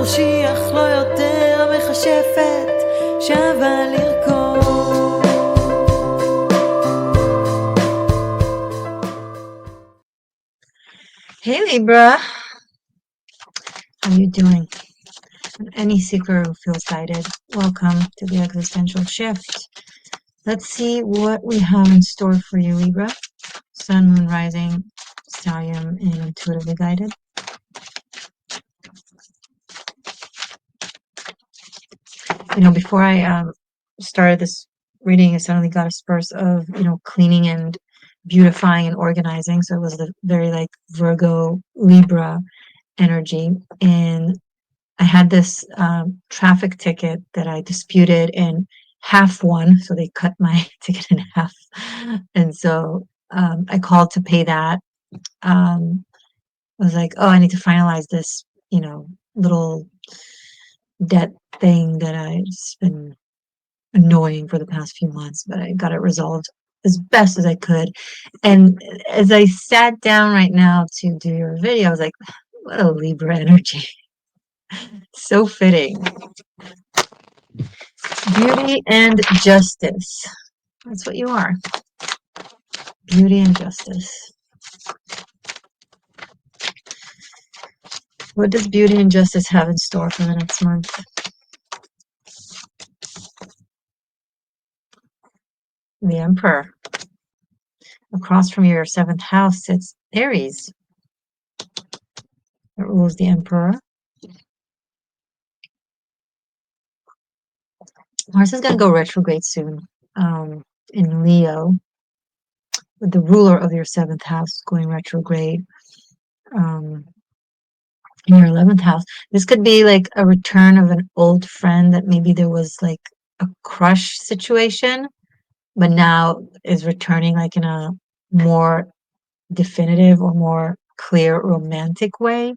ראשי אך לא יותר מכשפת שווה לרקוד. Hey Libra, how are you doing? Any seeker who feels guided, welcome to the Existential Shift. Let's see what we have in store for you, Libra. Sun, Moon, Rising, Stallion, and Intuitively Guided. You know, before I started this reading, I suddenly got a spurt of, cleaning and beautifying and organizing. So it was the very like Virgo, Libra energy. And I had this traffic ticket that I disputed and half won. So they cut my ticket in half. And so I called to pay that. I was like, oh, I need to finalize this, little debt thing that I've been annoying for the past few months, but I got it resolved as best as I could. And as I sat down right now to do your video, I was like, what a Libra energy. So fitting. Beauty and justice. That's what you are. Beauty and justice. What does beauty and justice have in store for the next month? The Emperor. Across from your 7th house sits Aries. It rules the Emperor. Mars is going to go retrograde soon in Leo, with the ruler of your 7th house going retrograde in your 11th house. This could be like a return of an old friend that maybe there was like a crush situation, but now is returning like in a more definitive or more clear romantic way.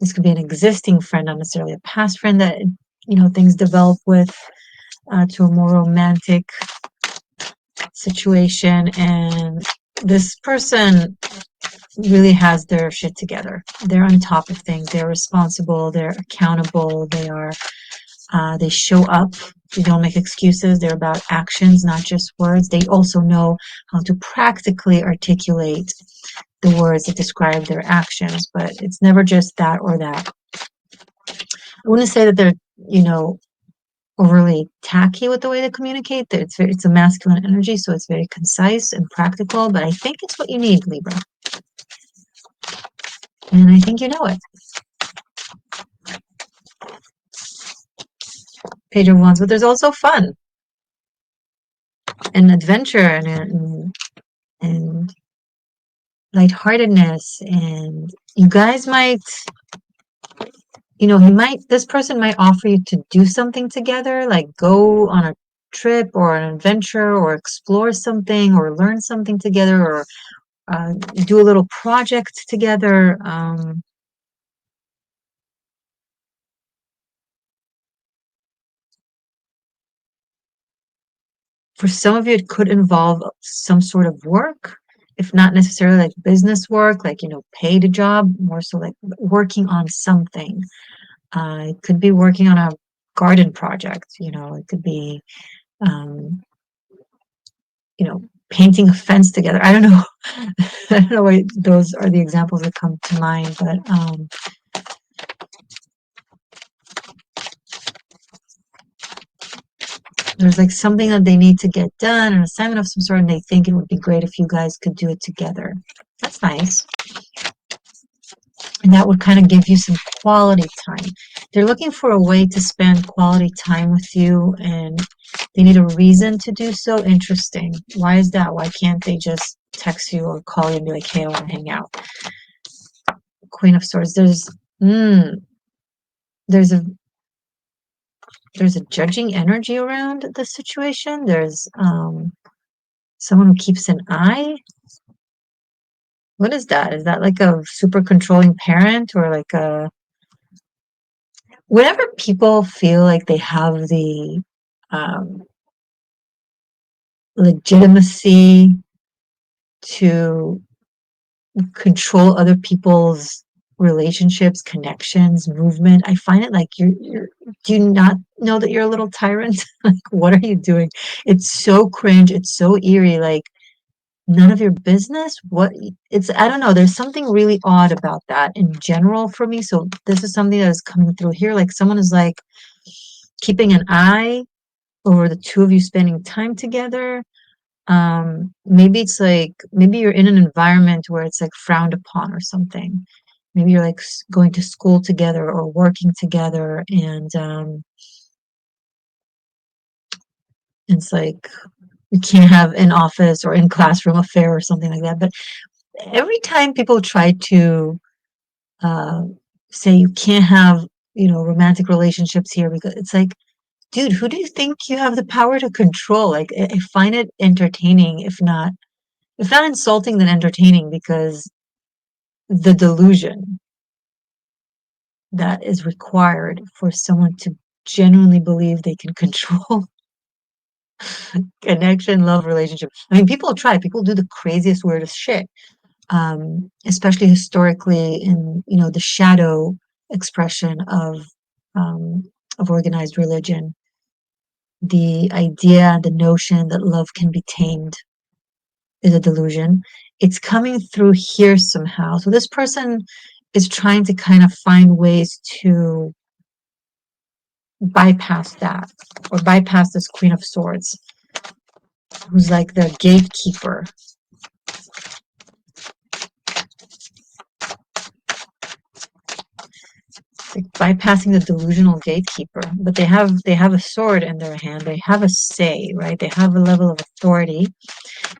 This could be an existing friend, not necessarily a past friend that, things develop with to a more romantic situation. And this person really has their shit together. They're on top of things. They're responsible. They're accountable. They show up. They don't make excuses. They're about actions, not just words. They also know how to practically articulate the words that describe their actions, but it's never just that or that. I wouldn't say that they're, overly tacky with the way they communicate. It's a masculine energy, so it's very concise and practical, but I think it's what you need, Libra. And I think you know it. Page of Wands, but there's also fun and adventure and lightheartedness, and you guys might, this person might offer you to do something together, like go on a trip or an adventure or explore something or learn something together or do a little project together. For some of you, it could involve some sort of work, if not necessarily like business work, like, paid job, more so like working on something. It could be working on a garden project, it could be, painting a fence together. I don't know. I don't know why those are the examples that come to mind, but there's like something that they need to get done, an assignment of some sort, and they think it would be great if you guys could do it together. That's nice. And that would kind of give you some quality time. They're looking for a way to spend quality time with you, and they need a reason to do so. Interesting. Why is that? Why can't they just text you or call you and be like, hey, I want to hang out? Queen of Swords. There's a judging energy around the situation. There's someone who keeps an eye. What is that? Is that like a super controlling parent, or like whenever people feel like they have the legitimacy to control other people's relationships, connections, movement. I find it like do you not know that you're a little tyrant? Like, what are you doing? It's so cringe. It's so eerie. Like, none of your business. I don't know. There's something really odd about that in general for me. So this is something that is coming through here. Like, someone is like keeping an eye over the two of you spending time together. Maybe it's like, maybe you're in an environment where it's like frowned upon or something. Maybe you're like going to school together or working together, and it's like you can't have an office or in classroom affair or something like that. But every time people try to uh, say you can't have, romantic relationships here, because it's like, dude, who do you think you have the power to control? Like, I find it entertaining, if not insulting, then entertaining, because the delusion that is required for someone to genuinely believe they can control connection, love, relationship. I mean, people do the craziest, weirdest shit. Especially historically in, the shadow expression of organized religion, the idea, the notion that love can be tamed is a delusion. It's coming through here somehow. So this person is trying to kind of find ways to bypass that, or bypass this Queen of Swords, who's like the gatekeeper, like bypassing the delusional gatekeeper. But they have a sword in their hand. They have a say, right? They have a level of authority,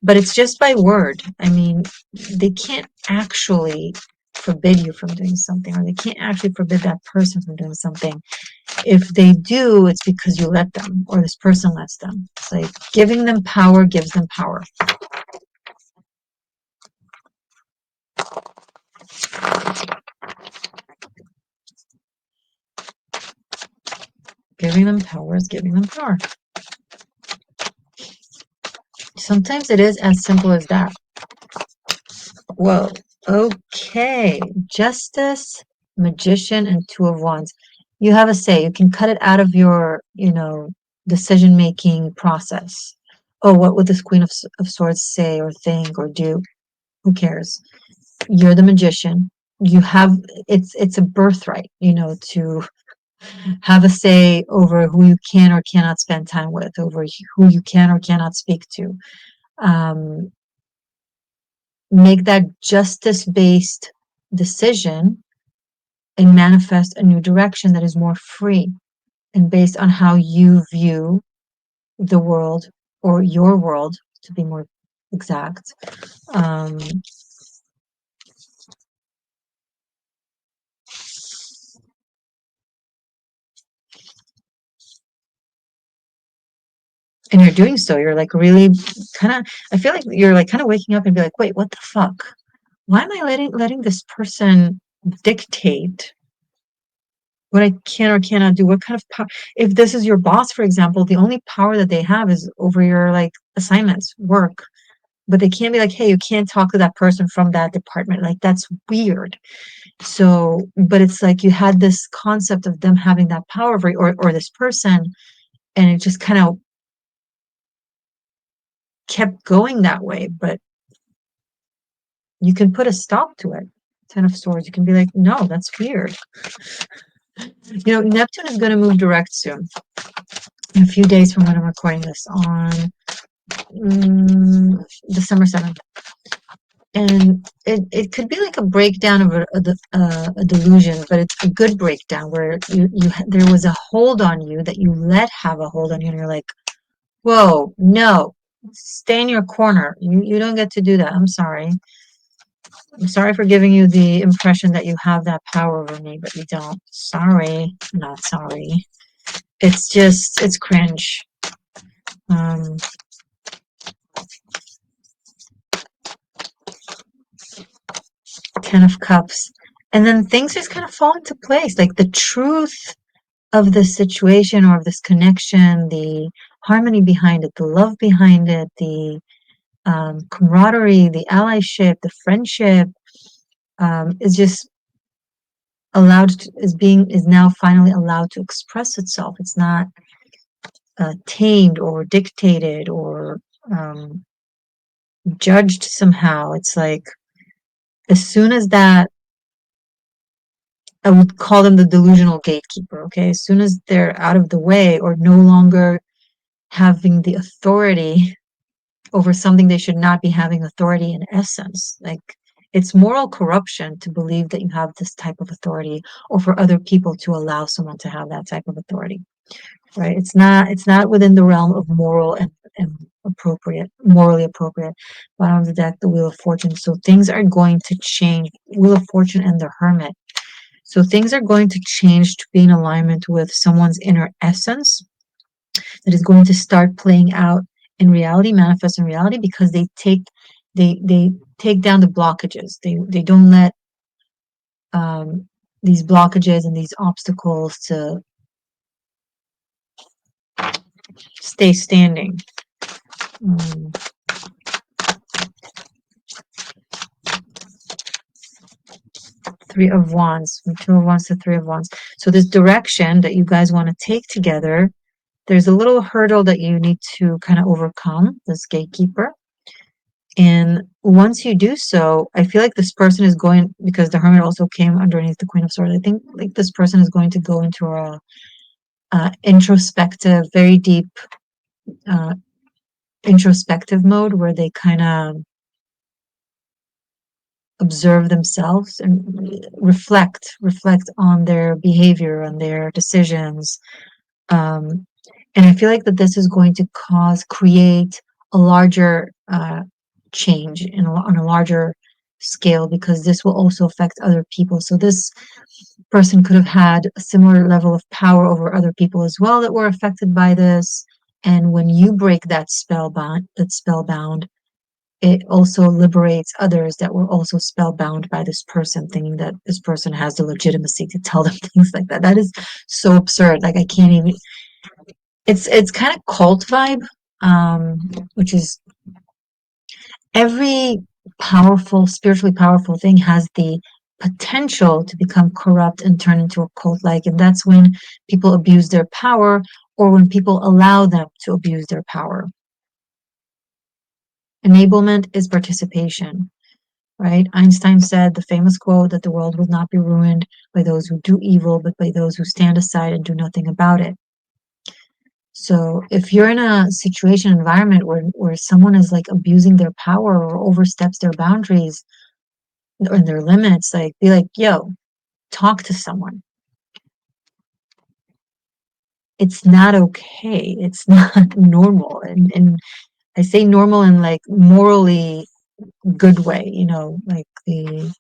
but it's just by word. I mean, they can't actually forbid you from doing something, or they can't actually forbid that person from doing something. If they do, it's because you let them, or this person lets them. It's like giving them power gives them power. Giving them power is giving them power. Sometimes it is as simple as that. Whoa. Okay. Justice, Magician, and Two of Wands. You have a say. You can cut it out of your, decision-making process. Oh, what would this Queen of Swords say or think or do? Who cares? You're the magician. You have, it's a birthright, to have a say over who you can or cannot spend time with, over who you can or cannot speak to. Um, Make that justice-based decision and manifest a new direction that is more free and based on how you view the world, or your world, to be more exact. Um, and you're doing so. You're like really kind of, I feel like you're like kind of waking up and be like, wait, what the fuck? Why am I letting this person dictate what I can or cannot do? What kind of power? If this is your boss, for example, the only power that they have is over your like assignments, work. But they can't be like, hey, you can't talk to that person from that department. Like, that's weird. So, but it's like you had this concept of them having that power over you, or this person, and it just kind of kept going that way. But you can put a stop to it. Ten of Swords. You can be like, no, that's weird. Neptune is going to move direct soon, in a few days from when I'm recording this, on December 7th. And it could be like a breakdown of a delusion, but it's a good breakdown where there was a hold on you that you let have a hold on you, and you're like, whoa, no, stay in your corner. You don't get to do that. I'm sorry. I'm sorry for giving you the impression that you have that power over me, but you don't. Sorry. Not sorry. It's cringe. Um, Ten of Cups. And then things just kind of fall into place. Like the truth of this situation, or of this connection, the harmony behind it, the love behind it, the camaraderie, the allyship, the friendship, is just is now finally allowed to express itself. It's not tamed or dictated or judged somehow. It's like as soon as that, I would call them the delusional gatekeeper, okay? As soon as they're out of the way or no longer having the authority over something they should not be having authority in essence. Like it's moral corruption to believe that you have this type of authority or for other people to allow someone to have that type of authority. Right? It's not within the realm of moral and morally appropriate. Bottom of the deck, the Wheel of Fortune. So things are going to change. Wheel of Fortune and the Hermit. So things are going to change to be in alignment with someone's inner essence that is going to start playing out in reality, manifest in reality, because they take down the blockages. They don't let these blockages and these obstacles to stay standing. Three of Wands, from Two of Wands to Three of Wands. So this direction that you guys want to take together, there's a little hurdle that you need to kind of overcome, this gatekeeper. And once you do so, I feel like this person is going, because the Hermit also came underneath the Queen of Swords, I think like this person is going to go into a introspective, very deep introspective mode where they kind of observe themselves and reflect on their behavior, on their decisions. And I feel like that this is going to create a larger change on a larger scale, because this will also affect other people. So this person could have had a similar level of power over other people as well that were affected by this. And when you break that spellbound, it also liberates others that were also spellbound by this person, thinking that this person has the legitimacy to tell them things like that. That is so absurd. Like I can't even. It's kind of cult vibe, which is every spiritually powerful thing has the potential to become corrupt and turn into a cult-like, and that's when people abuse their power or when people allow them to abuse their power. Enablement is participation, right? Einstein said the famous quote that the world will not be ruined by those who do evil, but by those who stand aside and do nothing about it. So if you're in a situation, environment where someone is like abusing their power or oversteps their boundaries or their limits, like be like, yo, talk to someone. It's not okay. It's not normal. And I say normal in like morally good way, like the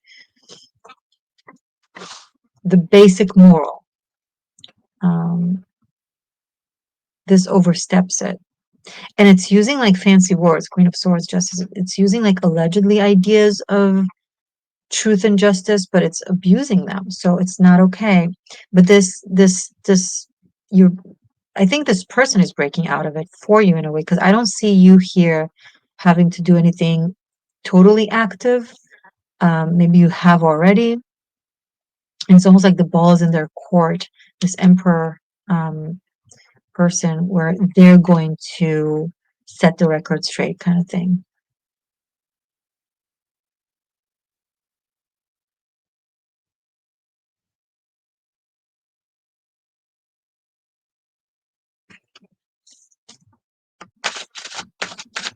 basic moral. This oversteps it. And it's using like fancy words, Queen of Swords, Justice. It's using like allegedly ideas of truth and justice, but it's abusing them. So it's not okay. But I think this person is breaking out of it for you in a way, because I don't see you here having to do anything totally active. Maybe you have already. And it's almost like the ball is in their court, this Emperor person, where they're going to set the record straight kind of thing.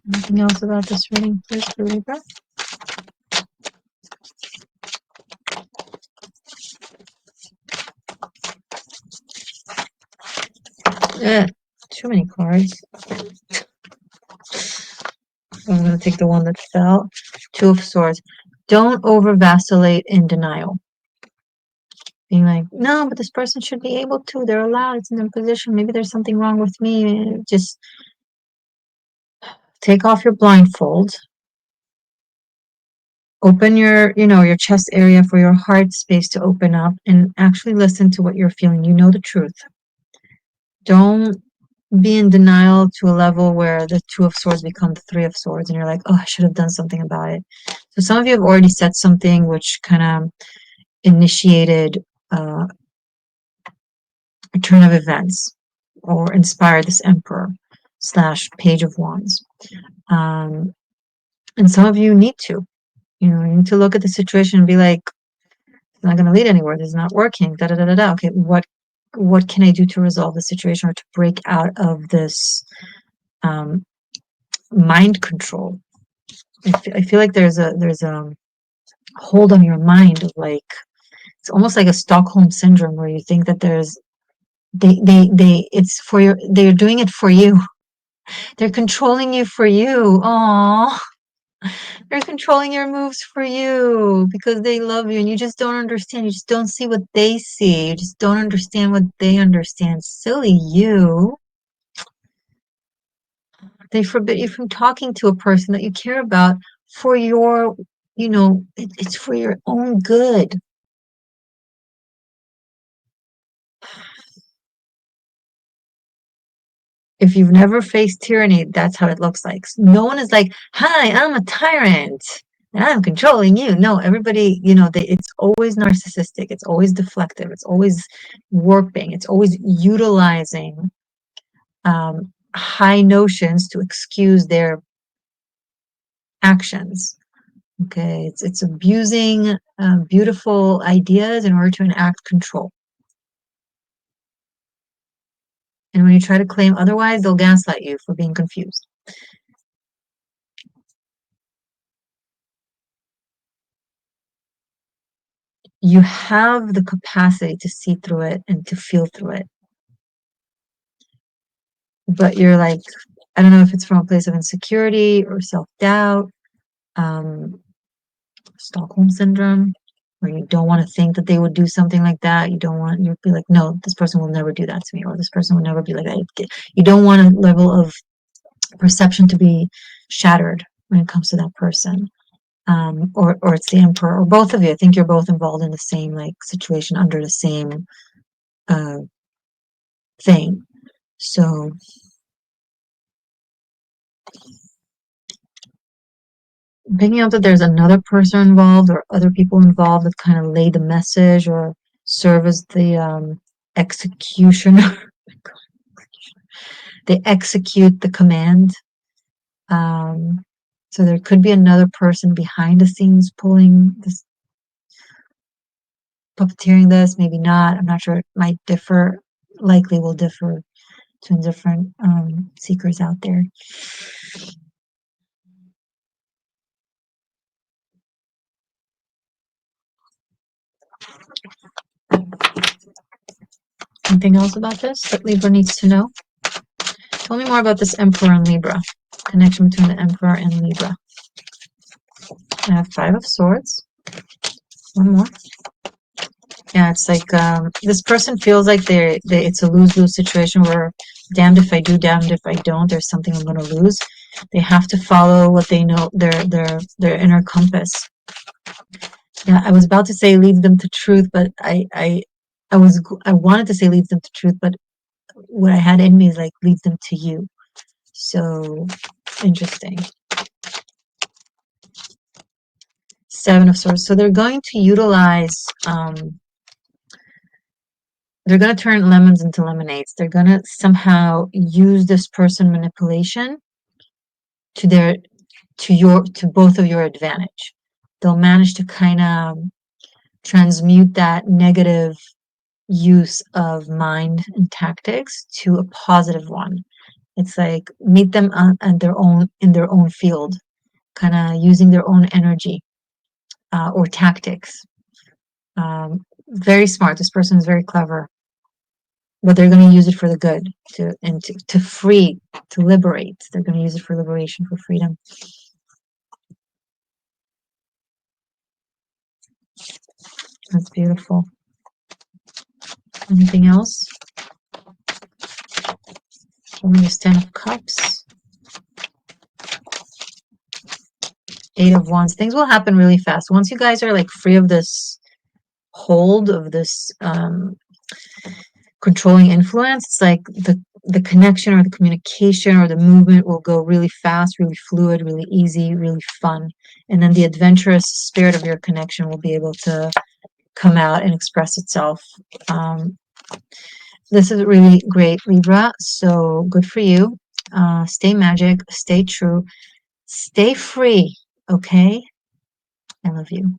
Anything else about this reading, please, for Libra? Too many cards. I'm going to take the one that fell. Two of Swords. Don't over vacillate in denial. Being like, no, but this person should be able to. They're allowed. It's in their position. Maybe there's something wrong with me. Just take off your blindfold. Open your chest area for your heart space to open up and actually listen to what you're feeling. You know the truth. Don't be in denial to a level where the Two of Swords become the Three of Swords and you're like, oh, I should have done something about it. So some of you have already said something which kind of initiated a turn of events or inspire this Emperor / Page of Wands. And some of you need to, you need to look at the situation and be like, it's not going to lead anywhere. This is not working. Da da da da da. Okay, what can I do to resolve the situation or to break out of this mind control? I feel like there's a hold on your mind of like, it's almost like a Stockholm syndrome where you think that it's for your, they're doing it for you. They're controlling you for you. Aww. They're controlling your moves for you because they love you and you just don't understand. You just don't see what they see. You just don't understand what they understand. Silly you. They forbid you from talking to a person that you care about for your, it's for your own good. If you've never faced tyranny, that's how it looks like. No one is like, hi, I'm a tyrant and I'm controlling you. No, everybody, it's always narcissistic. It's always deflective. It's always warping. It's always utilizing high notions to excuse their actions. Okay, it's abusing beautiful ideas in order to enact control. And when you try to claim otherwise, they'll gaslight you for being confused. You have the capacity to see through it and to feel through it. But you're like, I don't know if it's from a place of insecurity or self-doubt, Stockholm syndrome, where you don't want to think that they would do something like that. You'd be like, no, this person will never do that to me, or this person will never be like that. You don't want a level of perception to be shattered when it comes to that person. Or it's the Emperor, or both of you. I think you're both involved in the same like situation under the same thing. So picking up that there's another person involved or other people involved that kind of lay the message or serve as the executioner. They execute the command. So there could be another person behind the scenes pulling this, puppeteering this, maybe not. I'm not sure. It might differ, likely will differ between different seekers out there. Anything else about this that Libra needs to know? Tell me more about this Emperor and Libra. Connection between the Emperor and Libra. I have 5 of Swords. One more. Yeah, it's like this person feels like it's a lose-lose situation where damned if I do, damned if I don't. There's something I'm going to lose. They have to follow what they know, their inner compass. Yeah, I was about to say leads them to truth, but I wanted to say leads them to truth, but what I had in me is like leads them to you. So interesting. 7 of Swords. So they're going to utilize they're going to turn lemons into lemonades. They're going to somehow use this person manipulation to both of your advantage. They'll manage to kind of transmute that negative use of mind and tactics to a positive one. It's like meet them in their own field, kind of using their own energy or tactics. Very smart. This person is very clever, but they're going to use it for the good, to free, to liberate. They're going to use it for liberation, for freedom. That's beautiful. Anything else? Only the 10 of Cups. 8 of Wands. Things will happen really fast. Once you guys are like free of this hold of this controlling influence, it's like the connection or the communication or the movement will go really fast, really fluid, really easy, really fun. And then the adventurous spirit of your connection will be able to come out and express itself. This is really great, Libra, so good for you. Stay magic, stay true, stay free, okay? I love you.